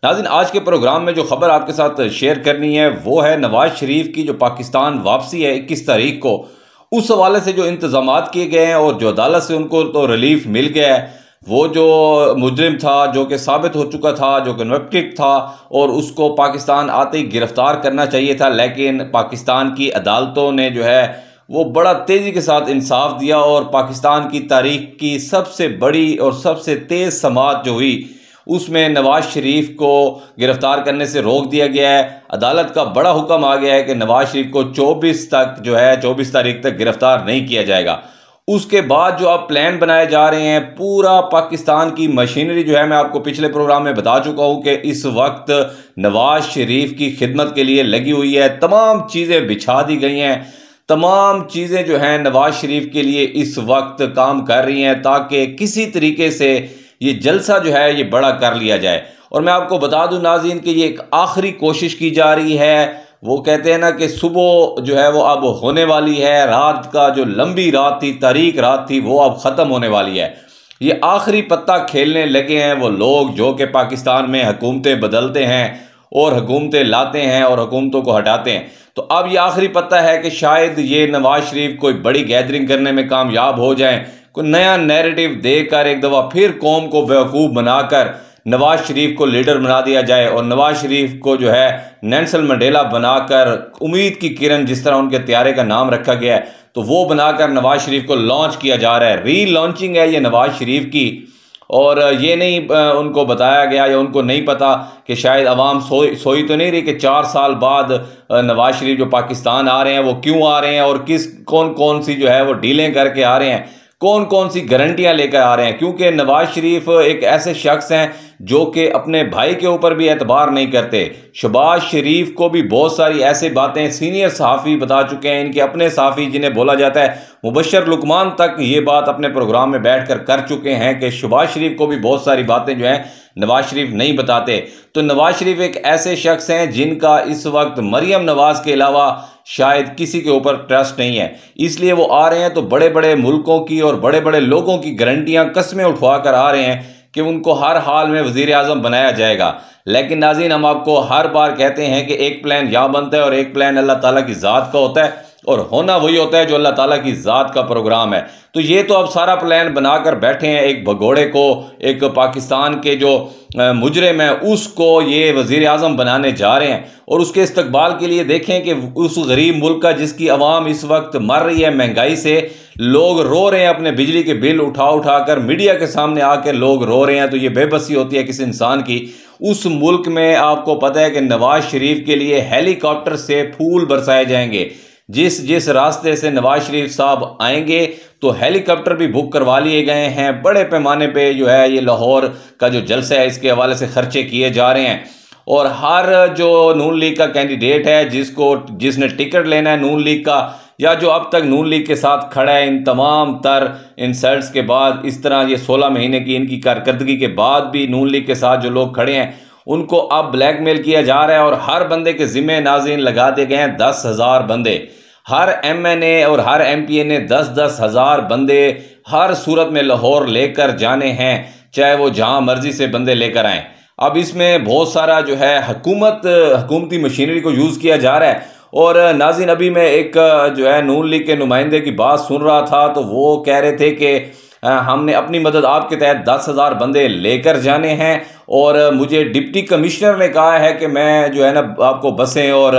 नाज़रीन, आज के प्रोग्राम में जो खबर आपके साथ शेयर करनी है वो है नवाज शरीफ की जो पाकिस्तान वापसी है 21 तारीख को। उस हवाले से जो इंतजामात किए गए हैं और जो अदालत से उनको तो रिलीफ मिल गया है। वो जो मुजरिम था, जो कि साबित हो चुका था, जो कन्विक्टेड था और उसको पाकिस्तान आते ही गिरफ्तार करना चाहिए था, लेकिन पाकिस्तान की अदालतों ने जो है वो बड़ा तेज़ी के साथ इंसाफ दिया और पाकिस्तान की तारीख की सबसे बड़ी और सबसे तेज़ समाअत जो हुई उसमें नवाज शरीफ को गिरफ्तार करने से रोक दिया गया है। अदालत का बड़ा हुक्म आ गया है कि नवाज शरीफ को 24 तारीख तक गिरफ्तार नहीं किया जाएगा। उसके बाद जो अब प्लान बनाए जा रहे हैं, पूरा पाकिस्तान की मशीनरी जो है, मैं आपको पिछले प्रोग्राम में बता चुका हूं कि इस वक्त नवाज शरीफ की खिदमत के लिए लगी हुई है। तमाम चीज़ें बिछा दी गई हैं, तमाम चीज़ें जो हैं नवाज शरीफ के लिए इस वक्त काम कर रही हैं ताकि किसी तरीके से ये जलसा जो है ये बड़ा कर लिया जाए। और मैं आपको बता दूं नाज़रीन कि ये एक आखिरी कोशिश की जा रही है। वो कहते हैं ना कि सुबह जो है वो अब होने वाली है, रात का जो लंबी रात थी, तारीक रात थी, वो अब ख़त्म होने वाली है। ये आखिरी पत्ता खेलने लगे हैं वो लोग जो कि पाकिस्तान में हुकूमतें बदलते हैं और हुकूमतें लाते हैं और हुकूमतों को हटाते हैं। तो अब ये आखिरी पत्ता है कि शायद ये नवाज शरीफ कोई बड़ी गैदरिंग करने में कामयाब हो जाएं, कोई नया नैरेटिव देकर एक दफ़ा फिर कौम को बेवकूफ़ बनाकर नवाज शरीफ को लीडर बना दिया जाए और नवाज शरीफ को जो है नेल्सन मंडेला बनाकर, उम्मीद की किरण जिस तरह उनके त्यारे का नाम रखा गया है, तो वो बनाकर नवाज शरीफ को लॉन्च किया जा रहा है। री लॉन्चिंग है ये नवाज शरीफ की। और ये नहीं उनको बताया गया या उनको नहीं पता कि शायद अवाम सोई तो नहीं रही कि 4 साल बाद नवाज शरीफ जो पाकिस्तान आ रहे हैं वो क्यों आ रहे हैं और कौन कौन सी जो है वो डीलें करके आ रहे हैं, कौन कौन सी गारंटियां लेकर आ रहे हैं। क्योंकि नवाज शरीफ एक ऐसे शख्स हैं जो कि अपने भाई के ऊपर भी एतबार नहीं करते। शहबाज शरीफ को भी बहुत सारी ऐसी बातें सीनियर सहाफ़ी बता चुके हैं, इनके अपने सहाफ़ी जिन्हें बोला जाता है मुबशर लुकमान तक ये बात अपने प्रोग्राम में बैठकर कर चुके हैं कि शहबाज शरीफ को भी बहुत सारी बातें जो हैं नवाज शरीफ नहीं बताते। तो नवाज शरीफ एक ऐसे शख्स हैं जिनका इस वक्त मरियम नवाज के अलावा शायद किसी के ऊपर ट्रस्ट नहीं है, इसलिए वो आ रहे हैं तो बड़े बड़े मुल्कों की और बड़े बड़े लोगों की गारंटियां, कस्में उठवा कर आ रहे हैं कि उनको हर हाल में वज़ीर आज़म बनाया जाएगा। लेकिन नाज़रीन, हम आपको हर बार कहते हैं कि एक प्लान यहाँ बनता है और एक प्लान अल्लाह ताला की ज़ात का होता है और होना वही होता है जो अल्लाह ताला की ज़ात का प्रोग्राम है। तो ये तो अब सारा प्लान बनाकर बैठे हैं, एक भगोड़े को, एक पाकिस्तान के जो मुजरिम है उसको ये वज़ीर आज़म बनाने जा रहे हैं। और उसके इस्तकबाल के लिए देखें कि उस गरीब मुल्क का जिसकी आवाम इस वक्त मर रही है महंगाई से, लोग रो रहे हैं, अपने बिजली के बिल उठा उठा कर मीडिया के सामने आकर लोग रो रहे हैं। तो ये बेबसी होती है किसी इंसान की। उस मुल्क में आपको पता है कि नवाज शरीफ के लिए हेलीकॉप्टर से फूल बरसाए जाएंगे। जिस रास्ते से नवाज शरीफ साहब आएंगे तो हेलीकॉप्टर भी बुक करवा लिए गए हैं। बड़े पैमाने पे जो है ये लाहौर का जो जलसा है इसके हवाले से खर्चे किए जा रहे हैं। और हर जो नून लीग का कैंडिडेट है जिसने टिकट लेना है नून लीग का, या जो अब तक नून लीग के साथ खड़ा है, इन तमाम तर इंसल्ट्स के बाद, इस तरह ये 16 महीने की इनकी कारकर्दगी के बाद भी नून लीग के साथ जो लोग खड़े हैं उनको अब ब्लैकमेल किया जा रहा है। और हर बंदे के जिम्मे नाज़रीन लगा दिए गए हैं 10,000 बंदे। हर MNA और हर MPA ने 10-10 हज़ार बंदे हर सूरत में लाहौर लेकर जाने हैं, चाहे वो जहां मर्जी से बंदे लेकर आएँ। अब इसमें बहुत सारा जो है हुकूमती मशीनरी को यूज़ किया जा रहा है। और नाज़रीन, अभी मैं एक जो है नून लीग के नुमाइंदे की बात सुन रहा था तो वो कह रहे थे कि हमने अपनी मदद आपके तहत 10,000 बंदे लेकर जाने हैं और मुझे डिप्टी कमिश्नर ने कहा है कि मैं जो है ना आपको बसें और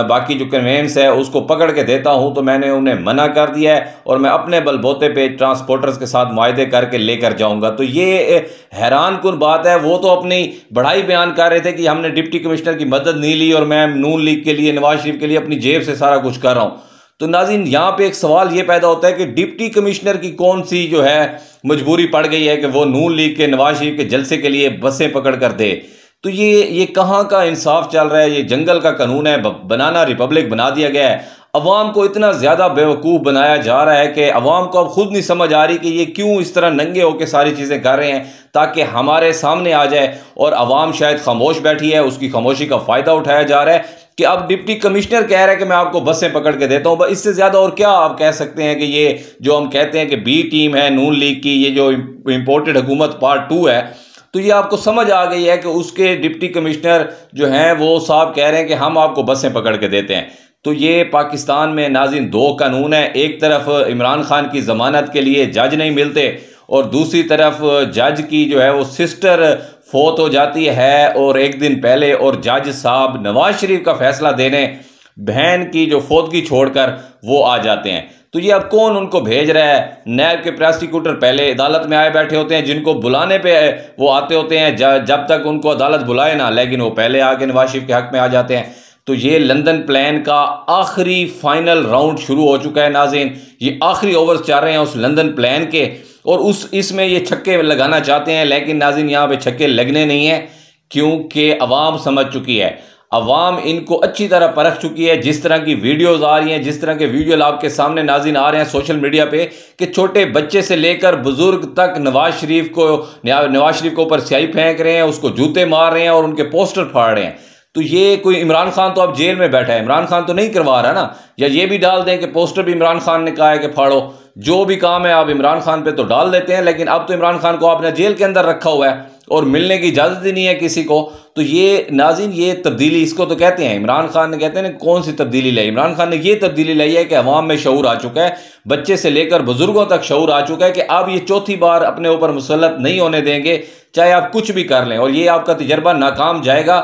बाकी जो कन्वेंस है उसको पकड़ के देता हूं। तो मैंने उन्हें मना कर दिया है और मैं अपने बलबूते पे ट्रांसपोर्टर्स के साथ मुआहदे करके लेकर जाऊंगा। तो ये हैरान कुन बात है। वो तो अपनी बढ़ाई बयान कर रहे थे कि हमने डिप्टी कमिश्नर की मदद नहीं ली और मैं नून लीग के लिए, नवाज शरीफ के लिए अपनी जेब से सारा कुछ कर रहा हूँ। तो नाज़रीन, यहाँ पे एक सवाल ये पैदा होता है कि डिप्टी कमिश्नर की कौन सी जो है मजबूरी पड़ गई है कि वो नून लीग के नवाज शरीफ के जलसे के लिए बसें पकड़ कर दे। तो ये कहाँ का इंसाफ चल रहा है? ये जंगल का कानून है, बनाना रिपब्लिक बना दिया गया है। अवाम को इतना ज़्यादा बेवकूफ़ बनाया जा रहा है कि अवाम को अब खुद नहीं समझ आ रही कि ये क्यों इस तरह नंगे होकर सारी चीज़ें कर रहे हैं ताकि हमारे सामने आ जाए। और अवाम शायद खामोश बैठी है, उसकी खामोशी का फ़ायदा उठाया जा रहा है कि अब डिप्टी कमिश्नर कह रहा है कि मैं आपको बसें पकड़ के देता हूँ। इससे ज़्यादा और क्या आप कह सकते हैं कि ये जो हम कहते हैं कि बी टीम है नून लीग की, ये जो इम्पोर्टेड हुकूमत पार्ट 2 है, तो ये आपको समझ आ गई है कि उसके डिप्टी कमिश्नर जो हैं वो साहब कह रहे हैं कि हम आपको बसें पकड़ के देते हैं। तो ये पाकिस्तान में नाज़रीन दो कानून है, एक तरफ इमरान खान की ज़मानत के लिए जज नहीं मिलते और दूसरी तरफ जज की जो है वो सिस्टर फौत हो जाती है और एक दिन पहले, और जज साहब नवाज शरीफ का फैसला देने बहन की जो फौतगी छोड़कर वो आ जाते हैं। तो ये अब कौन उनको भेज रहा है? नैब के प्रोसिक्यूटर पहले अदालत में आए बैठे होते हैं, जिनको बुलाने पे वो आते होते हैं जब तक उनको अदालत बुलाए ना, लेकिन वो पहले आके नवाज शरीफ के हक में आ जाते हैं। तो ये लंदन प्लान का आखिरी फाइनल राउंड शुरू हो चुका है नाज़रीन, ये आखिरी ओवर्स चल रहे हैं उस लंदन प्लान के, और इसमें ये छक्के लगाना चाहते हैं, लेकिन नाज़रीन यहाँ पे छक्के लगने नहीं हैं, क्योंकि अवाम समझ चुकी है, अवाम इनको अच्छी तरह परख चुकी है। जिस तरह की वीडियोस आ रही हैं, जिस तरह के विजुअल आपके सामने नाज़रीन आ रहे हैं सोशल मीडिया पे, कि छोटे बच्चे से लेकर बुजुर्ग तक नवाज शरीफ के ऊपर स्याही फेंक रहे हैं, उसको जूते मार रहे हैं और उनके पोस्टर फाड़ रहे हैं। तो ये कोई इमरान खान तो अब जेल में बैठा है, इमरान खान तो नहीं करवा रहा ना, या ये भी डाल दें कि पोस्टर भी इमरान खान ने कहा है कि फाड़ो, जो भी काम है आप इमरान खान पे तो डाल देते हैं, लेकिन अब तो इमरान खान को आपने जेल के अंदर रखा हुआ है और मिलने की इजाज़त ही नहीं है किसी को। तो ये नाज़रीन ये तब्दीली इसको तो कहते हैं, इमरान खान ने कहते हैं कौन सी तब्दीली लाई, इमरान खान ने ये तब्दीली लाई है कि अवाम में शऊर आ चुका है, बच्चे से लेकर बुजुर्गों तक शऊर आ चुका है कि अब ये चौथी बार अपने ऊपर मुसल्लत नहीं होने देंगे, चाहे आप कुछ भी कर लें, और ये आपका तजर्बा नाकाम जाएगा।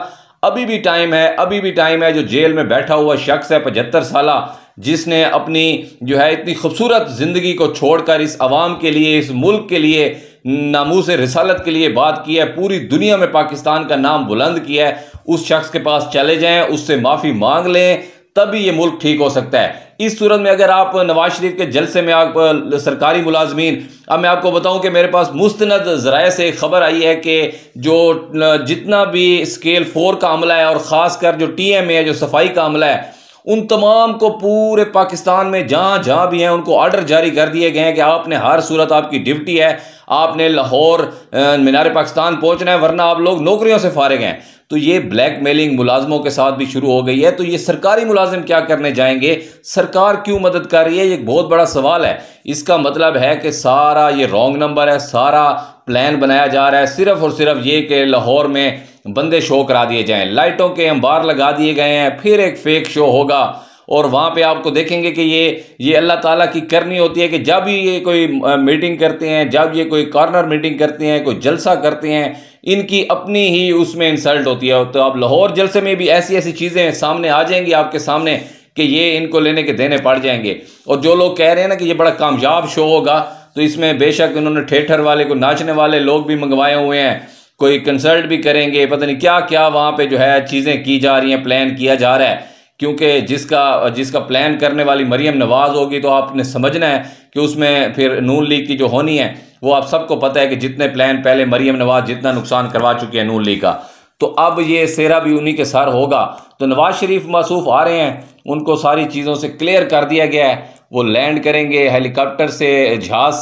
अभी भी टाइम है, अभी भी टाइम है। जो जेल में बैठा हुआ शख्स है 75 साल, जिसने अपनी जो है इतनी खूबसूरत ज़िंदगी को छोड़कर इस अवाम के लिए, इस मुल्क के लिए, नामूस रिसालत के लिए बात की है, पूरी दुनिया में पाकिस्तान का नाम बुलंद किया है, उस शख्स के पास चले जाएं, उससे माफ़ी मांग लें, तभी ये मुल्क ठीक हो सकता है। इस सूरत में अगर आप नवाज शरीफ के जलसे में आप सरकारी मुलाजमीन, अब मैं आपको बताऊं कि मेरे पास मुस्तनद ज़राए से खबर आई है कि जो जितना भी स्केल 4 का अमला है और ख़ासकर जो TMA है, जो सफाई का अमला है, उन तमाम को पूरे पाकिस्तान में जहाँ जहाँ भी हैं उनको ऑर्डर जारी कर दिए गए हैं कि आपने हर सूरत, आपकी ड्यूटी है, आपने लाहौर मीनार पाकिस्तान पहुँचना है, वरना आप लोग नौकरियों से फारिग हैं। तो ये ब्लैकमेलिंग मुलाजमों के साथ भी शुरू हो गई है। तो ये सरकारी मुलाजिम क्या करने जाएंगे, सरकार क्यों मदद कर रही है, ये एक बहुत बड़ा सवाल है। इसका मतलब है कि सारा ये रॉन्ग नंबर है, सारा प्लान बनाया जा रहा है सिर्फ और सिर्फ ये कि लाहौर में बंदे शो करा दिए जाएं, लाइटों के अंबार लगा दिए गए हैं, फिर एक फेक शो होगा और वहाँ पे आपको देखेंगे कि ये अल्लाह ताला की करनी होती है कि जब ये कोई मीटिंग करते हैं, जब ये कोई कॉर्नर मीटिंग करते हैं, कोई जलसा करते हैं, इनकी अपनी ही उसमें इंसल्ट होती है। तो अब लाहौर जलसे में भी ऐसी ऐसी चीज़ें सामने आ जाएंगी आपके सामने कि ये इनको लेने के देने पड़ जाएंगे। और जो लोग कह रहे हैं ना कि ये बड़ा कामयाब शो होगा, तो इसमें बेशक उन्होंने थिएटर वाले को, नाचने वाले लोग भी मंगवाए हुए हैं, कोई कंसर्ट भी करेंगे, पता नहीं क्या क्या वहाँ पे जो है चीज़ें की जा रही हैं, प्लान किया जा रहा है। क्योंकि जिसका प्लान करने वाली मरीम नवाज़ होगी, तो आपने समझना है कि उसमें फिर नून लीग की जो होनी है, वो आप सबको पता है कि जितने प्लान पहले मरीम नवाज़ जितना नुकसान करवा चुकी है नून लीग का, तो अब ये सेरा भी उन्हीं के सर होगा। तो नवाज शरीफ मासूफ आ रहे हैं, उनको सारी चीज़ों से क्लियर कर दिया गया है, वो लैंड करेंगे हेलीकॉप्टर से, जहाज़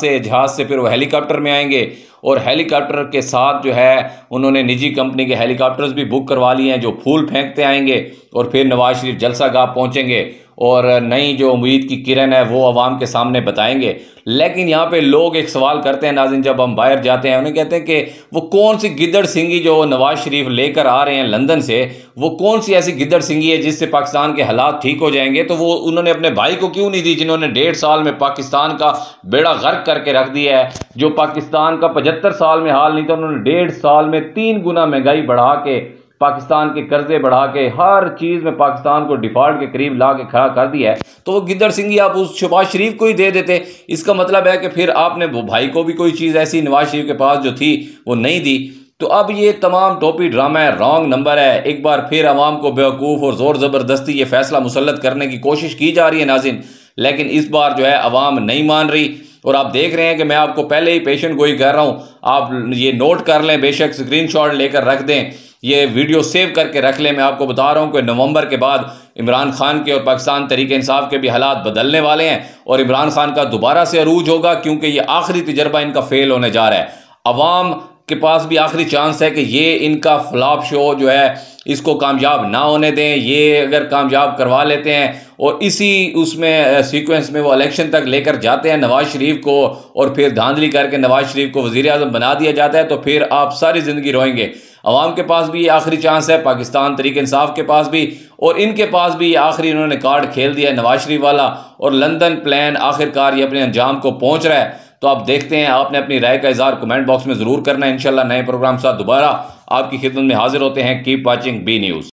से फिर वो हेलीकॉप्टर में आएंगे, और हेलीकॉप्टर के साथ जो है उन्होंने निजी कंपनी के हेलीकॉप्टर्स भी बुक करवा लिए हैं, जो फूल फेंकते आएंगे, और फिर नवाज शरीफ जलसा गाह पहुँचेंगे और नई जो उम्मीद की किरण है वो अवाम के सामने बताएंगे। लेकिन यहाँ पे लोग एक सवाल करते हैं नाज़रीन, जब हम बाहर जाते हैं, उन्हें कहते हैं कि वो कौन सी गिद्दड़ सिंगी जो नवाज शरीफ लेकर आ रहे हैं लंदन से, वो कौन सी ऐसी गिद्दड़ सिंगी है जिससे पाकिस्तान के हालात ठीक हो जाएंगे। तो वो उन्होंने अपने भाई को क्यों नहीं दी, जिन्होंने 1.5 साल में पाकिस्तान का बेड़ा गर्क करके रख दिया है, जो पाकिस्तान का 75 साल में हाल नहीं था, उन्होंने 1.5 साल में 3 गुना महंगाई बढ़ा के, पाकिस्तान के कर्जे बढ़ा के, हर चीज़ में पाकिस्तान को डिफॉल्ट के करीब ला के खड़ा कर दिया है। तो वो गिद्दड़ सिंगी आप उस शहबाज शरीफ को ही दे देते। इसका मतलब है कि फिर आपने वो भाई को भी कोई चीज़ ऐसी नवाज शरीफ के पास जो थी वो नहीं दी। तो अब ये तमाम टोपी ड्रामा है, रॉन्ग नंबर है। एक बार फिर अवाम को बेवकूफ़ और ज़ोर ज़बरदस्ती ये फैसला मुसल्लत करने की कोशिश की जा रही है नाज़रीन, लेकिन इस बार जो है अवाम नहीं मान रही। और आप देख रहे हैं कि मैं आपको पहले ही पेशेंट गोई कर रहा हूँ, आप ये नोट कर लें, बेशक स्क्रीनशॉट लेकर रख दें, ये वीडियो सेव करके रख लें। मैं आपको बता रहा हूँ कि नवंबर के बाद इमरान खान के और पाकिस्तान तहरीक इंसाफ के भी हालात बदलने वाले हैं और इमरान खान का दोबारा से अरूज होगा, क्योंकि ये आखिरी तजर्बा इनका फेल होने जा रहा है। अवाम के पास भी आखिरी चांस है कि ये इनका फ्लॉप शो जो है, इसको कामयाब ना होने दें। ये अगर कामयाब करवा लेते हैं और इसी उसमें सीक्वेंस में वो इलेक्शन तक लेकर जाते हैं नवाज शरीफ को, और फिर धांधली करके नवाज शरीफ को वज़ीर आज़म बना दिया जाता है, तो फिर आप सारी ज़िंदगी रोएंगे। अवाम के पास भी ये आखिरी चांस है, पाकिस्तान तहरीक इंसाफ के पास भी, और इनके पास भी आखिरी इन्होंने कार्ड खेल दिया है नवाज शरीफ वाला, और लंदन प्लान आखिरकार ये अपने अंजाम को पहुंच रहा है। तो आप देखते हैं, आपने अपनी राय का इज़हार कमेंट बॉक्स में ज़रूर करना है। इंशाल्लाह नए प्रोग्राम के साथ दोबारा आपकी खिदमत में हाजिर होते हैं। Keep watching B news.